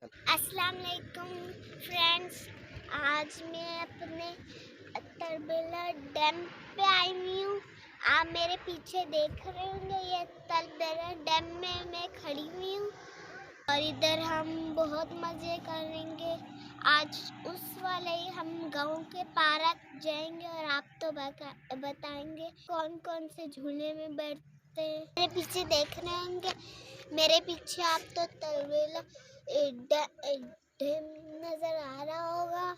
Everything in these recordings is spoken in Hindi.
अस्सलाम वालेकुम फ्रेंड्स, आज मैं अपने तलबेला डैम पे आई हुई हूँ। आप मेरे पीछे देख रहे होंगे, ये तलबेला डैम में मैं खड़ी हुई हूँ और इधर हम बहुत मज़े करेंगे। आज उस वाले ही हम गांव के पार्क जाएंगे और आप तो बताएंगे कौन कौन से झूले में बैठते हैं। मेरे पीछे देख रहे होंगे, मेरे पीछे आप तो तलबेला डैम नजर आ रहा होगा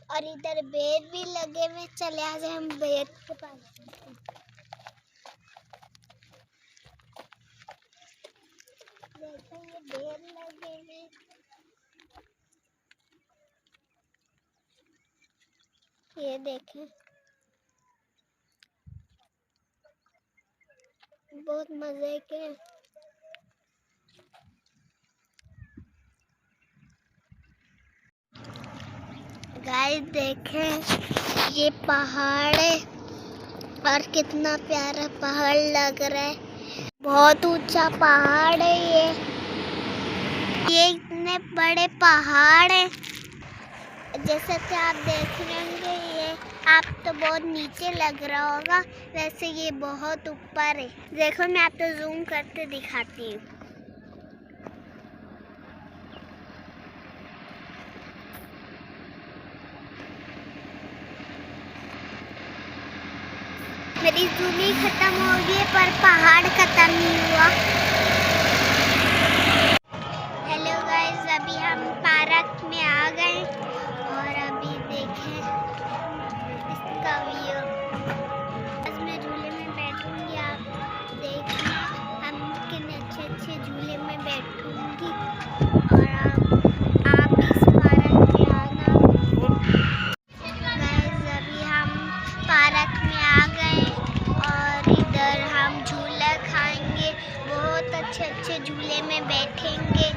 और इधर बेर भी लगे हुए। चले आज हम बेर के पास देखो, ये बेर लगे हुए। ये देखें, बहुत मजे के। गाइस देखें, ये पहाड़ है और कितना प्यारा पहाड़ लग रहा है। बहुत ऊंचा पहाड़ है ये इतने बड़े पहाड़ है। जैसे कि आप देख रहे होंगे, ये आप तो बहुत नीचे लग रहा होगा, वैसे ये बहुत ऊपर है। देखो, मैं आपको जूम करके दिखाती हूँ। मेरी जूमी खत्म हो गई पर पहाड़ खत्म नहीं हुआ। हेलो गाइस, अभी हम पार्क में आ गए और अभी देखें इसका व्यू। आज मैं झूले में बैठूंगी, आप देखना हम कितने अच्छे झूले में बैठूंगी और आप इस पार्क में आना। गाइस, अभी हम पार्क में आ गए और इधर हम झूला खाएंगे, बहुत अच्छे झूले में बैठेंगे।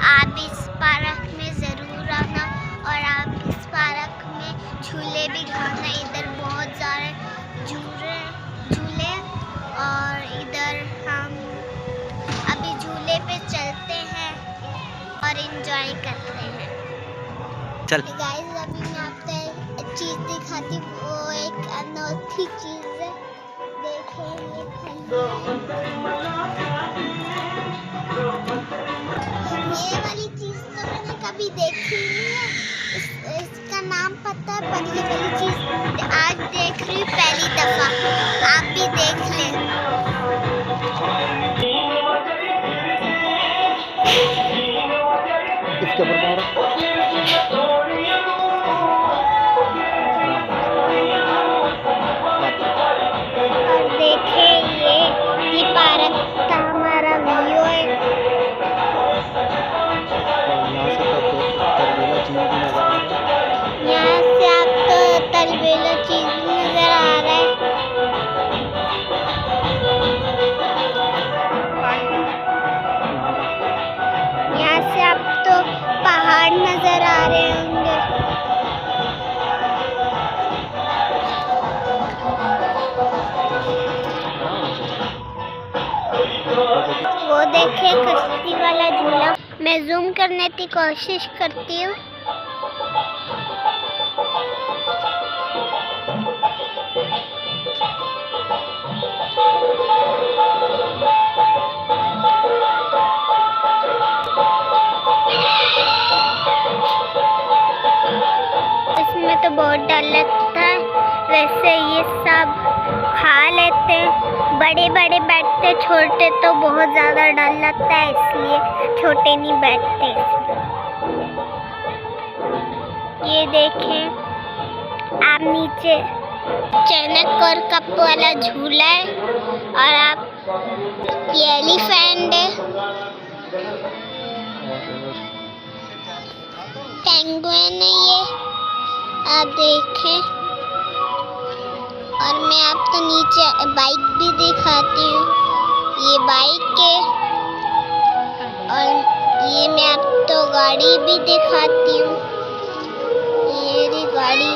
आप इस पार्क में ज़रूर आना और आप इस पार्क में झूले भी खाना। इधर बहुत सारे झूले और इधर हम अभी झूले पे चलते हैं और एंजॉय करते हैं। चल गाइस, अभी मैं आपको एक चीज़ दिखाती हूँ, वो एक अनोखी चीज़ है। देखें, ये वाली चीज़ तो मैंने कभी देखी नहीं है। इसका नाम पता है, पर ये वाली चीज़ आज देख रही हूँ पहली दफ़ा। आप भी देख लें। इसके ये पार्क का हमारा व्यू है। यहाँ से आपको तलबेला झील नजर आ रहा है। यहाँ से आप तो पहाड़ नजर आ रहे होंगे। वो देखे कश्ती वाला झूला, मैं जूम करने की कोशिश करती हूँ। इसमें तो बहुत डर लगता है, वैसे ये सब खा लेते हैं। बड़े बैठते, छोटे तो बहुत ज़्यादा डर लगता है, इसलिए छोटे नहीं बैठते इसमें। ये देखें आप, नीचे चैनक और कप वाला झूला है और आप ये एलिफेंट है, पेंगुइन है ये, आप देखें। और मैं आपको नीचे बाइक भी दिखाती हूँ। ये बाइक है और ये मैं आपको गाड़ी भी दिखाती हूँ। ये रही गाड़ी।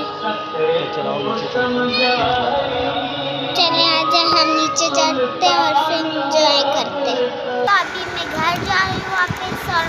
चले आजा, हम नीचे जाते हैं और फिर एंजॉय करते हैं। तो अभी मैं घर जा रही हूँ वापस और